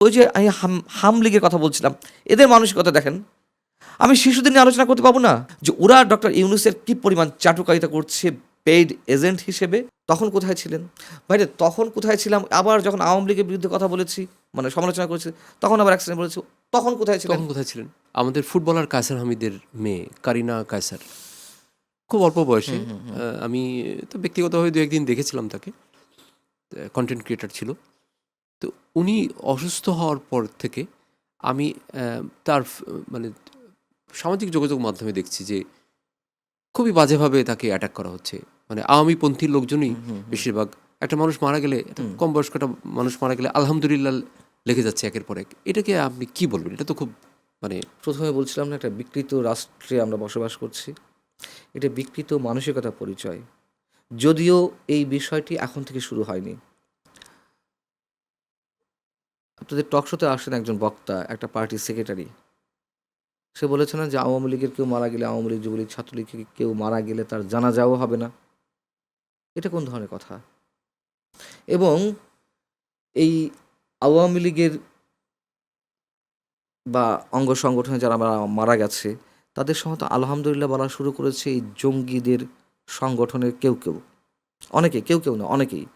ওই যে আমি হাম লীগের কথা বলছিলাম, এদের মানসিকতা দেখেন। আমি শিশুদের নিয়ে আলোচনা করতে পারবো না যে ওরা ডক্টর ইউনূসের কি পরিমাণ চাটুকারিতা করছে পেইড এজেন্ট হিসেবে। তখন কোথায় ছিলেন ভাইরে? তখন কোথায় ছিলাম? আবার যখন আওয়ামী লীগের বিরুদ্ধে কথা বলেছি, মানে সমালোচনা করেছি, তখন আবার অ্যাক্সিডেন্ট বলেছি, তখন কোথায় ছিলেন? তখন কোথায় ছিলেন? আমাদের ফুটবলার কায়সার হামিদের মেয়ে কারিনা কায়সার, খুব অল্প বয়সে। আমি তো ব্যক্তিগতভাবে 2-1 দিন দেখেছিলাম তাকে, কন্টেন্ট ক্রিয়েটার ছিল। তো উনি অসুস্থ হওয়ার পর থেকে আমি তার মানে সামাজিক যোগাযোগ মাধ্যমে দেখছি যে খুবই বাজেভাবে তাকে অ্যাটাক করা হচ্ছে। মানে আওয়ামীপন্থী লোকজনই বেশিরভাগ। একটা মানুষ মারা গেলে, কম বয়স্ক একটা মানুষ মারা গেলে আলহামদুলিল্লাহ লেগে যাচ্ছে একের পর এক। এটাকে আপনি কি বলবেন? এটা তো খুব মানে প্রথমে বলছিলাম না, একটা বিকৃত রাষ্ট্রে আমরা বসবাস করছি, এটা বিকৃত মানসিকতা পরিচয়। যদিও এই বিষয়টি এখন থেকে শুরু হয়নি। আপনাদের টকশোতে আসেন একজন বক্তা, একটা পার্টির সেক্রেটারি, সে বলেছে না যে আওয়ামী লীগের কেউ মারা গেলে, আওয়ামী লীগ যুবলীগ ছাত্রলীগের কেউ মারা গেলে তার জানাজাও হবে না। এটা কোন ধরনের কথা? এবং এই আওয়ামী লীগের বা অঙ্গ সংগঠনে যারা মারা গেছে, তাদের সঙ্গে তো আলহামদুলিল্লাহ বলা শুরু করেছে এই জঙ্গিদের সংগঠনের কেউ কেউ, অনেকে, কেউ কেউ না, অনেকেই।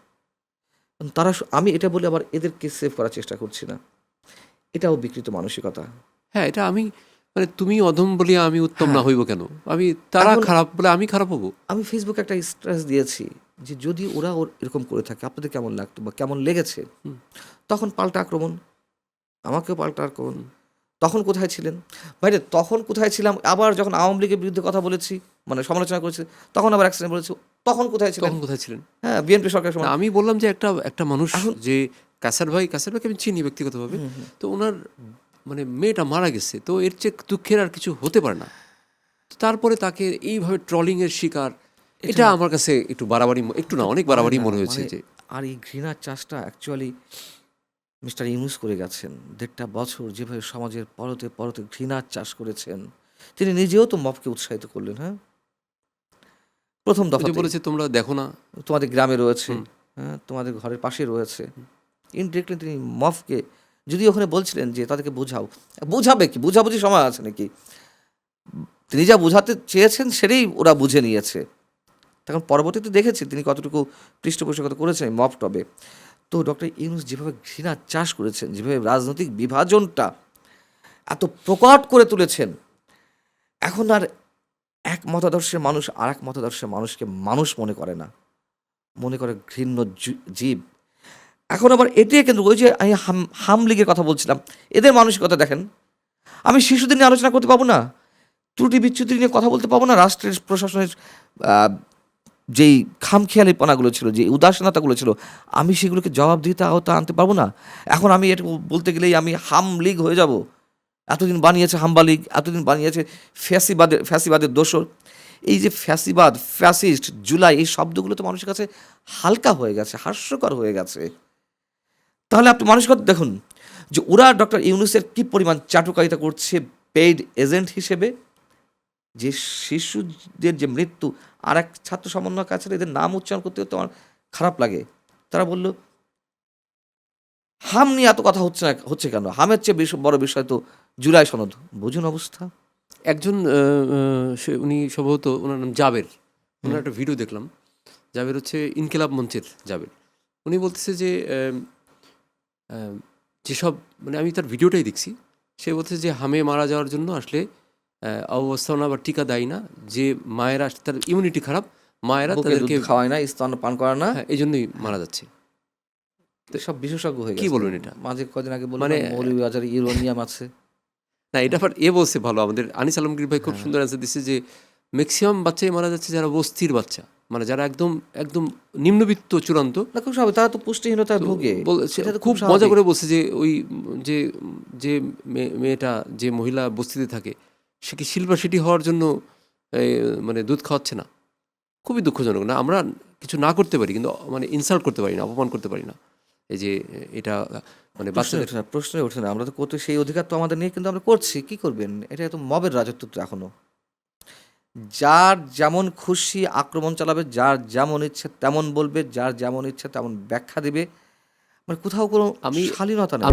তারা আমি এটা বলে আবার এদেরকে সেভ করার চেষ্টা করছি না, এটাও বিকৃত মানসিকতা। হ্যাঁ, এটা আমি মানে তুমি অধম বলিয়া আমি উত্তম না হইব কেন? আমি তারা খারাপ বলে আমি খারাপ হবো? আমি ফেসবুকে একটা স্ট্যাটাস দিয়েছি যে যদি ওরা এরকম করে থাকে আপনাদের কেমন লাগতো বা কেমন লেগেছে। তখন পাল্টা আক্রমণ, আমাকেও পাল্টা আক্রমণ। তখন কোথায় ছিলেন ভাইরে? তখন কোথায় ছিলাম? আবার যখন আওয়ামী লীগের বিরুদ্ধে কথা বলেছি, মানে সমালোচনা করেছি, তখন আবার অ্যাক্সিডেন্ট বলেছি, তখন কোথায় ছিলেন? তখন কোথায় ছিলেন? হ্যাঁ, বিএনপি সরকারের সময়। আমি বললাম যে একটা মানুষ, যে কায়সার ভাইকে আমি চিনি ব্যক্তিগতভাবে। তো ওনার মানে মেয়েটা মারা গেছে, তো এর চেয়ে দুঃখের আর কিছু হতে পারে না। তারপরে তাকে এইভাবে ট্রলিংয়ের শিকার, এটা আমার কাছে একটু বাড়াবাড়ি, একটু না অনেক বাড়াবাড়ি মনে হয়েছে। যে আর এই ঘৃণার চাষটা অ্যাকচুয়ালি মিস্টার ইউনূস করে গেছেন। 1.5 বছর যেভাবে সমাজের পরতে পরতে ঘৃণার চাষ করেছেন, তিনি নিজেও তো মবকে উৎসাহিত করলেন। হ্যাঁ, প্রথম দফা বলেছে তোমরা দেখো না, তোমাদের গ্রামে রয়েছে, হ্যাঁ, তোমাদের ঘরের পাশে রয়েছে। ইনডিরেক্টলি তিনি মফকে, যদি ওখানে বলছিলেন যে তাদেরকে বোঝাও, বোঝাবে কি? বুঝাবুঝি সময় আছে নাকি? তিনি যা বোঝাতে চেয়েছেন সেটাই ওরা বুঝে নিয়েছে। তখন পরবর্তীতে দেখেছি তিনি কতটুকু পৃষ্ঠপোষকতা করেছেন মফ টবে। তো ডক্টর ইউনূস যেভাবে ঘৃণা চাষ করেছেন, যেভাবে রাজনৈতিক বিভাজনটা এত প্রকট করে তুলেছেন, এখন আর এক মতাদর্শের মানুষ আর এক মতাদর্শের মানুষকে মানুষ মনে করে না, মনে করে ঘৃণ্য জীব। এখন আবার এটি কিন্তু ওই যে আমি হাম লীগের কথা বলছিলাম, এদের মানসিকতা দেখেন। আমি শিশুদের নিয়ে আলোচনা করতে পারবো না, ত্রুটি বিচ্যুতি নিয়ে কথা বলতে পারবো না, রাষ্ট্রের প্রশাসনের যেই খামখেয়ালিপনাগুলো ছিল, যে উদাসীনতাগুলো ছিল, আমি সেগুলোকে জবাবদিহিতা আওতা আনতে পারবো না। এখন আমি এটা বলতে গেলেই আমি হাম লীগ হয়ে যাব। এতদিন বানিয়েছে হাম্বা লীগ, এতদিন বানিয়েছে ফ্যাসিবাদের দোসর। এই যে ফ্যাসিবাদ, ফ্যাসিস্ট, জুলাই, এই শব্দগুলো তো মানুষের কাছে হালকা হয়ে গেছে, হাস্যকর হয়ে গেছে। তাহলে আপনি মানসিকতা দেখুন যে ওরা ডক্টর ইউনূসের কি পরিমাণ চাটুকারিতা করছে পেইড এজেন্ট হিসেবে। যে শিশুদের যে মৃত্যু, আর এক ছাত্র সমন্বয়ক আছে, এদের নাম উচ্চারণ করতে করতে আমার খারাপ লাগে। তারা বলল হাম নিয়ে এত কথা হচ্ছে কেন? হামের চেয়ে বড় বিষয় তো জুলাই সনদ। বুঝুন অবস্থা। একজন উনি সম্ভবত, ওনার নাম জাবের, ওনার একটা ভিডিও দেখলাম। জাবের হচ্ছে ইনকিলাব মঞ্চের জাবের। উনি বলতেছে যে যেসব, মানে আমি তার ভিডিওটাই দেখছি, সে বলতেছে যে হামে মারা যাওয়ার জন্য আসলে অবস্থানা বা টিকা দেয় না, যে মায়েরা, তার ইমিউনিটি খারাপ, মায়েরা তাদেরকে খাওয়ায় না, স্তন পান করে না, এই জন্যই মারা যাচ্ছে। সব বিশেষজ্ঞ হয়ে গেছে। কি বলবেন এটা? মাঝে কদিন আগে বললাম মৌলভীবাজারে ইউরেনিয়াম আছে। না, এটা আবার বলছে ভালো, আমাদের আনিস আলমগীর ভাই খুব সুন্দর অ্যান্সার দিচ্ছে যে ম্যাক্সিমাম বাচ্চাই মারা যাচ্ছে যারা বস্তির বাচ্চা, মানে যারা একদম একদম নিম্নবিত্ত চূড়ান্ত। না, খুব স্বাভাবিক, তারা তো পুষ্টিহীনতায় ভোগে। খুব মজা করে বলছে যে ওই যে যে মেয়েটা, যে মহিলা বস্তিতে থাকে, সে কি সিলভার সিটি হওয়ার জন্য মানে দুধ খাওয়াচ্ছে না? খুবই দুঃখজনক। না, আমরা কিছু না করতে পারি, কিন্তু মানে ইনসাল্ট করতে পারি না, অপমান করতে পারি না। এই যে এটা মানে প্রশ্নই ওঠে না। আমরা তো করতে, সেই অধিকার তো আমাদের নিয়ে, কিন্তু আমরা করছি। কি করবেন? এটা তো মবের রাজত্ব তো এখনো। যার যেমন খুশি আক্রমণ চালাবে, যার যেমন ইচ্ছে তেমন বলবে, যার যেমন ইচ্ছে তেমন ব্যাখ্যা দিবে। মানে কোথাও কোনো শালীনতা নেই।